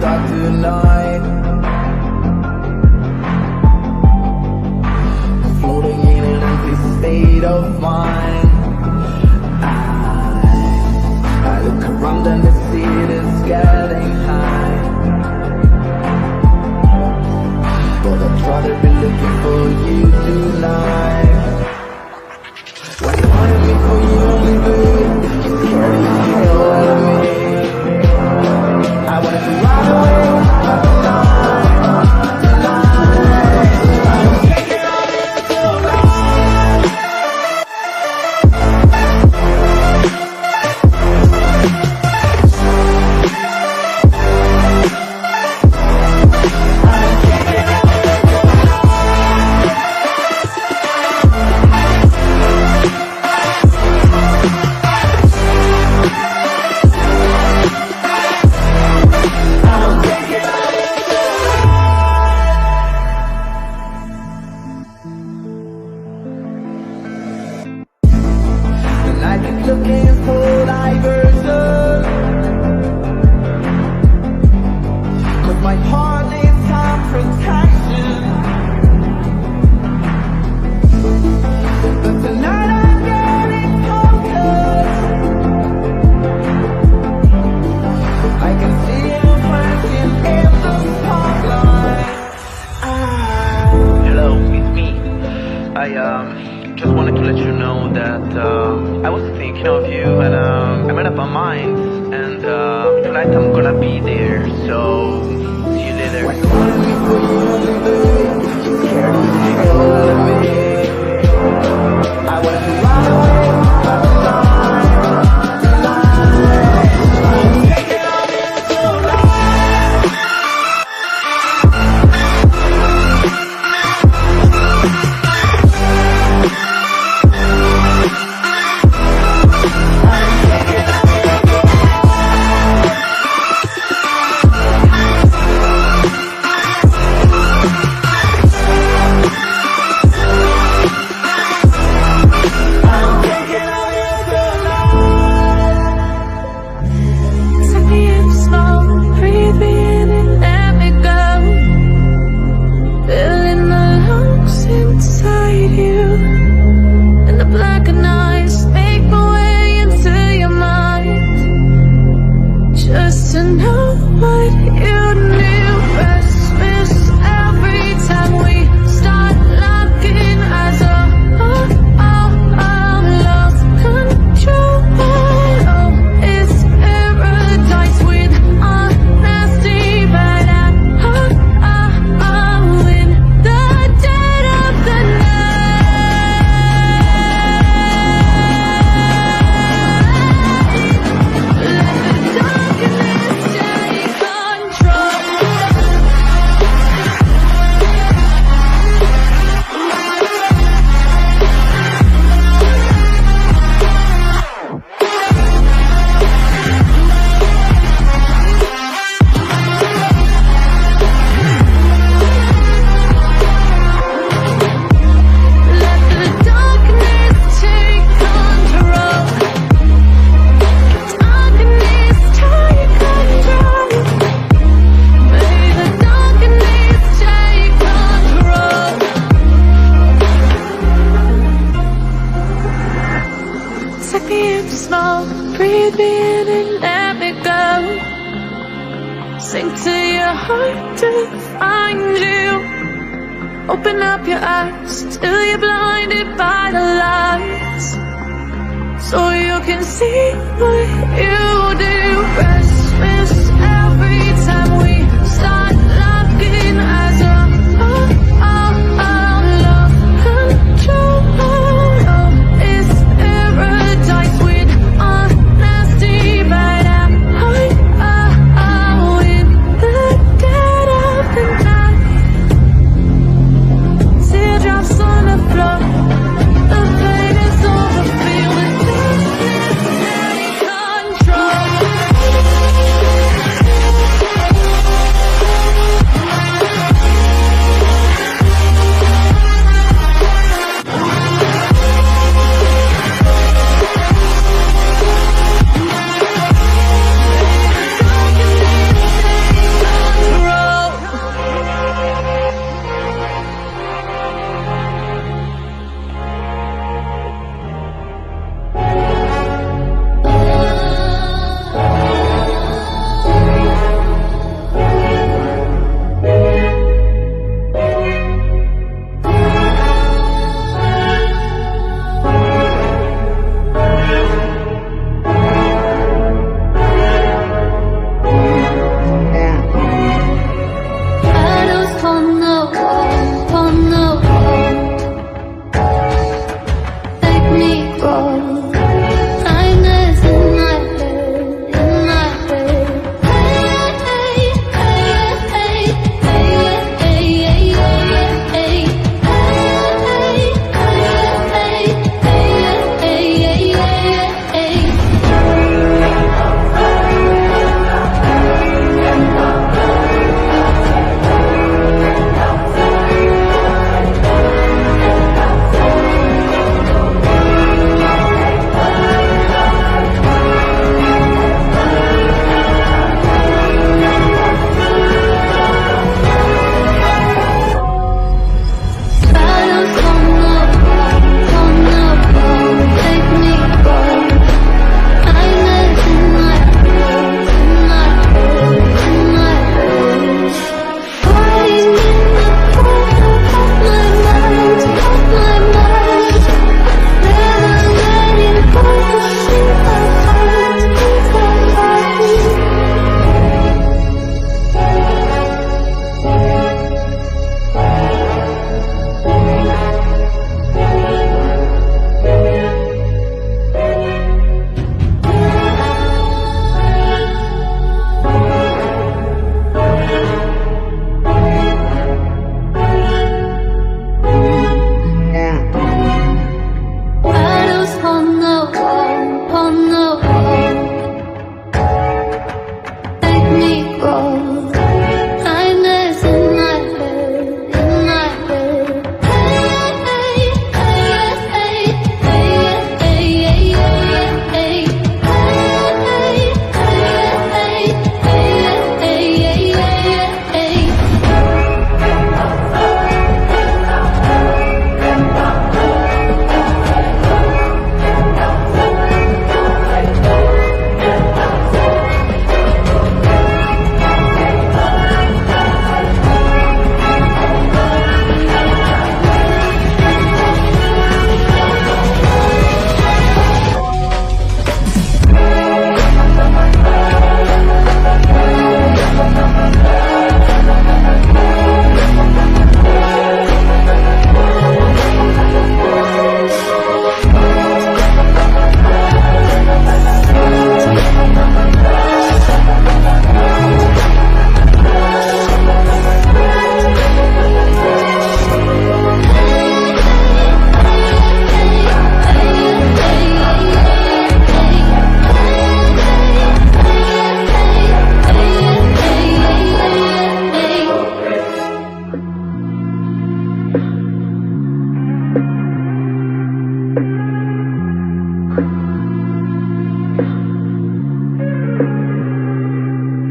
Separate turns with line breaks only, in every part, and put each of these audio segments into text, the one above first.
dark tonight. Floating in an empty state of mind. I look around and the city's getting high, but I try to be looking for you tonight. When you wanted me for you only, babe, you carry the hell out of me. I wanted to ride away tonight, tonight. I'm taking all this tonight. I keep looking for diversion, 'cause my heart needs some protection. But tonight I'm getting focused. I can see you flashing in the spotlight.
Hello, it's me. I just wanted to let you know that I was thinking of you, and I made up my mind, and tonight I'm gonna be there, so see you later.
When you wanted me for you only, babe, you carry the hell out of me. I wanted to ride away tonight, tonight. I'm taking all this tonight.
Breathe me in and let me go. Sink to your heart to find you. Open up your eyes till you're blinded by the lights, so you can see what you do. Restless every time we start locking eyes up. Love control. It's paradise with honesty, but I'm in the dead of the night. Teardrops on the floor. The pain is over. Feel the darkness take control.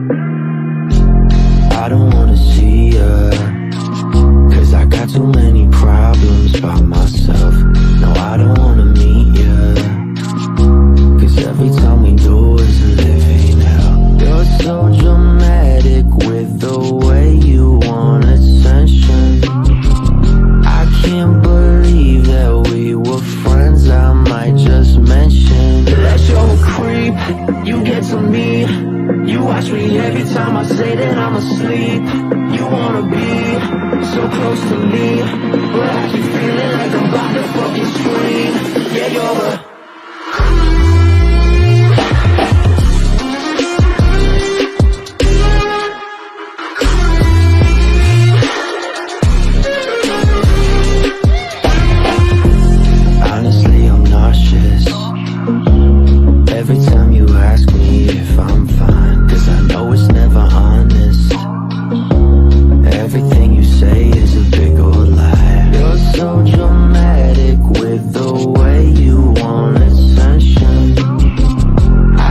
I don't wanna see ya, 'cause I got too many problems by myself. No, I don't wanna meet ya, 'cause every time we do is a living hell. You're so dramatic with the way you want attention. I can't believe that we were friends, I might just mention that you're a creep, you get to me. You watch me every time I say that I'm asleep. You wanna be so close to me, but I keep feeling like I'm about to fucking scream. Yeah, you're a honestly, I'm nauseous every time you ask me if I'm fine, 'cause I know it's never honest. Everything you say is a big old lie. You're so dramatic with the way you want attention.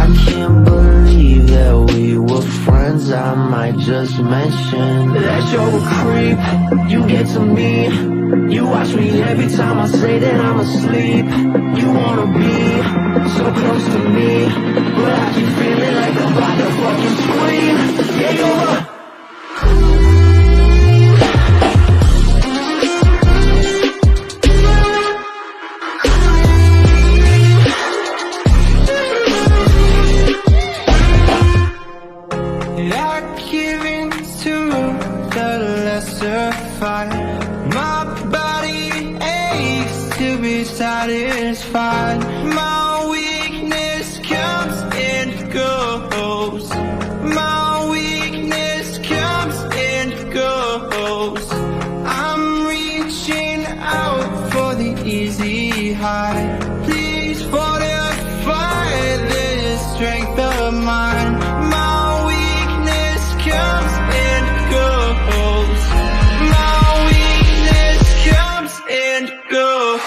I can't believe that we were friends, I might just mention that you're a creep, you get to me. You watch me every time I say that I'm asleep. You wanna be so close to me, but I keep feeling like I'm about to fucking scream. Yeah, you're a I give in to the lesser fight. My body aches to be satisfied. My weakness comes and goes. My weakness comes and goes. I'm reaching out for the easy high. Please fortify this strength of mine. My weakness comes and goes. My weakness comes and goes.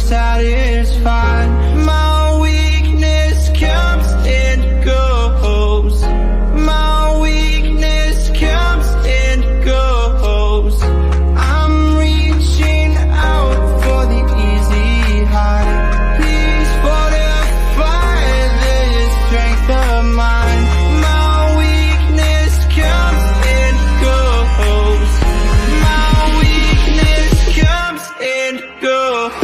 Satisfied. My weakness comes and goes. My weakness comes and goes. I'm reaching out for the easy high. Please fortify this strength of mine. My weakness comes and goes. My weakness comes and goes.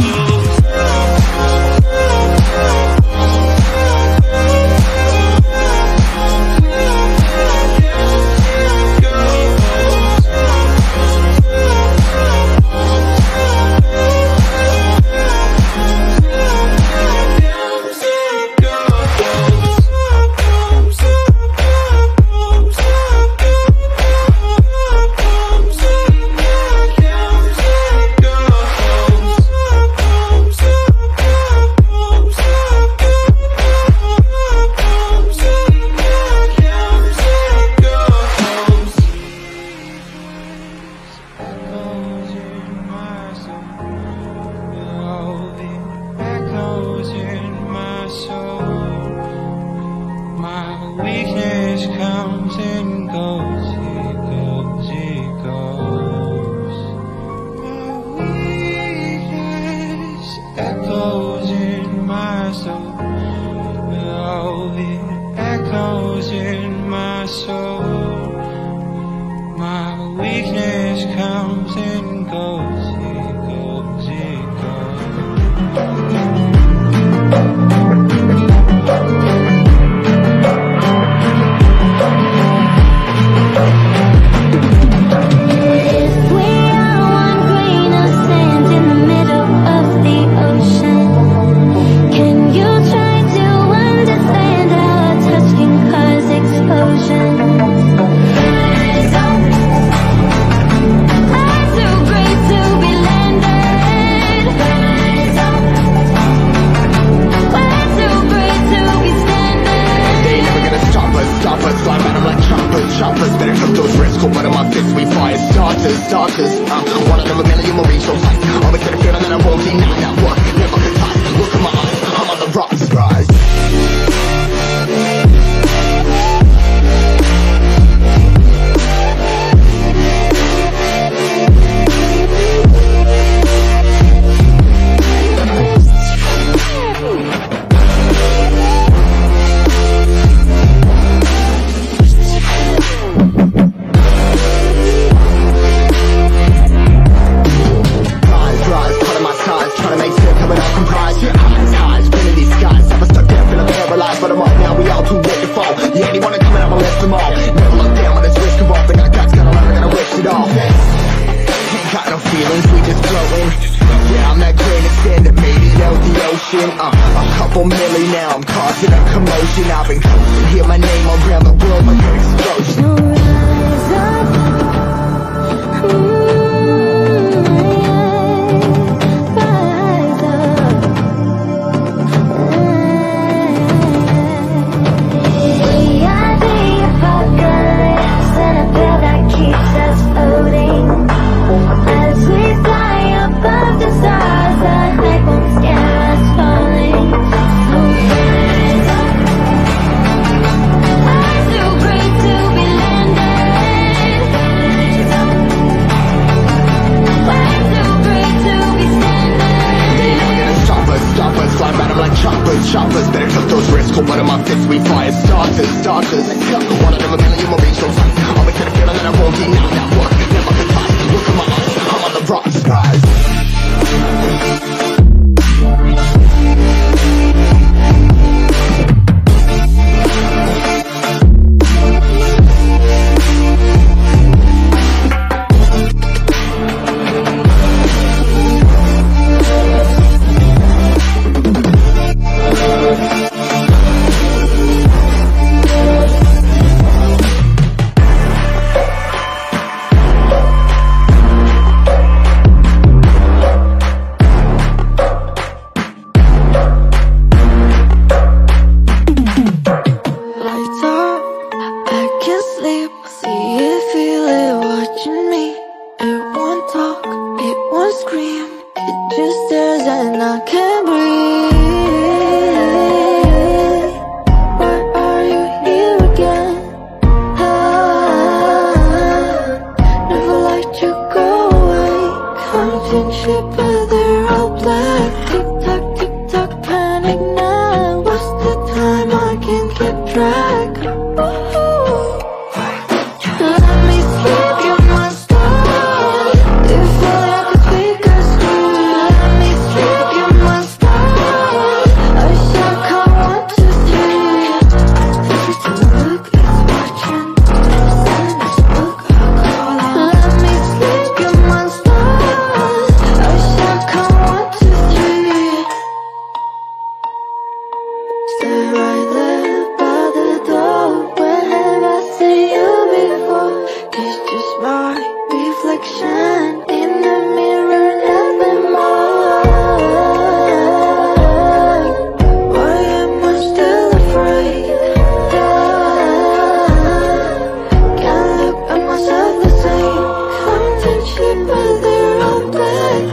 Comes and goes, it goes, it goes. My weakness echoes in my soul. Oh, it echoes in my soul. My weakness comes and goes, it goes, it goes. ocean, I've been coasting. Hear my name around the world like an explosion.
Rise up, rise up. We are the apocalypse, and a veil that keeps us floating. As we fly above the stars, the night won't scare us falling. So rise up. I'm too great to be landed. We're too great to be standing.
They never gonna stop us, flying at 'em like choppers. Better took those risks, hold one of my fists, we fire starters. One of them a million will reach those heights. Always had a feeling that I won't deny that work. Never been lost, look at my eyes, I'm on the rocks, guys.
Lights off, I can't sleep. See it, feel it watching me. It won't talk, it won't scream. It just stares and I can't breathe. Why are you here again? Never let you go away. Counting sheep but they're all black. Tick tock, panic now. What's the time? I can't keep track. Let me sleep, you must stop. You feel like a speaker scream. Let me sleep, you must stop. I shall count 1, 2, 3. Every time I look, it's watching. Silent as a book, I call out. Let me sleep, you must stop. I shall count 1, 2, 3. Stay right there by the door. Where have I seen you before? It's just my reflection in the mirror, nothing more. Why am I still afraid? Can't look at myself the same. Counting sheep but they're all black.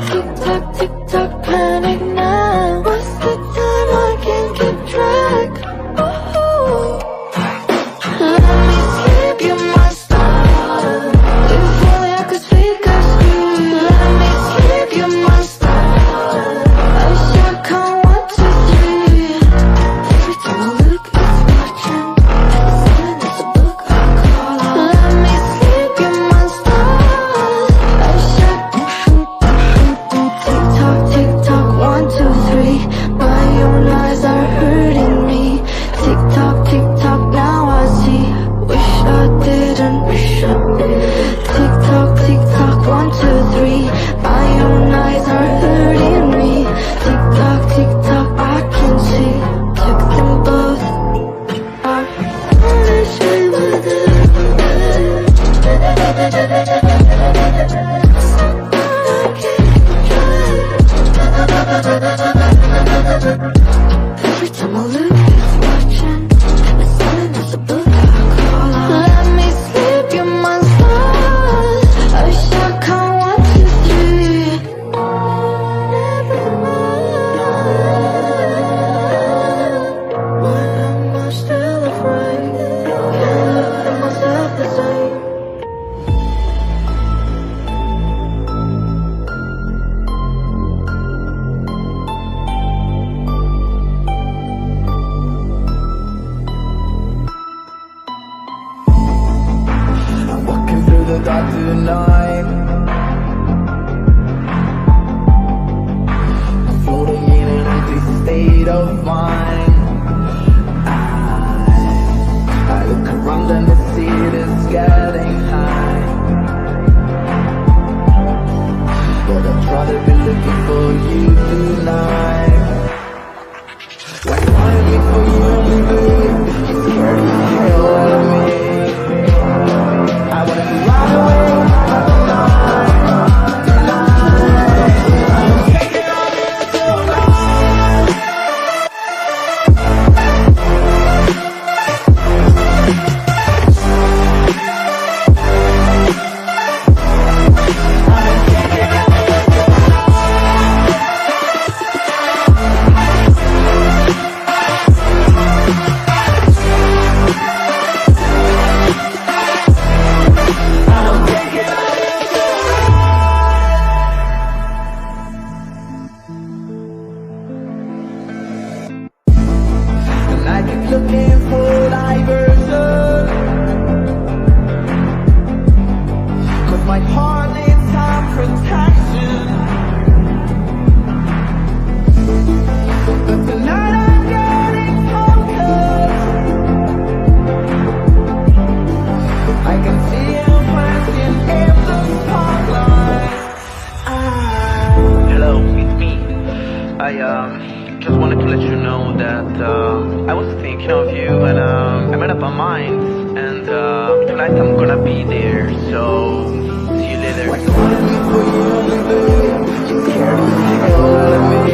Tick tock, panic now. What's the time? I can't keep track. Let me sleep, you must stop. You feel like a speaker scream. Let me sleep, you must stop. I shall count 1, 2, 3. Every time I look, it's watching. Silent as a book, I call out. Let me sleep, you must stop. I shall tick tock, 1, 2, 3. My own eyes are hurting me. Tick tock, now I see. Wish I didn't, wish I did. Tick tock, 1, 2, 3. My own eyes are hurting me. Tick tock, I can see. Took them both. I wish we were there. Every time I look, it's watching. As silent as a book, I call out. Let me sleep, you must stop. I shall count 1, 2, 3. Why am I still afraid? Can't look at myself the same.
I'm walking through the dark tonight, floating in an empty state of mind. I look around and the city's getting high, but I'd rather be looking for you tonight. Why you wanna be for you, baby?
gonna be there. So see you later.
Why you wanna leave, but you don't leave, babe? Scared of the hell out of me.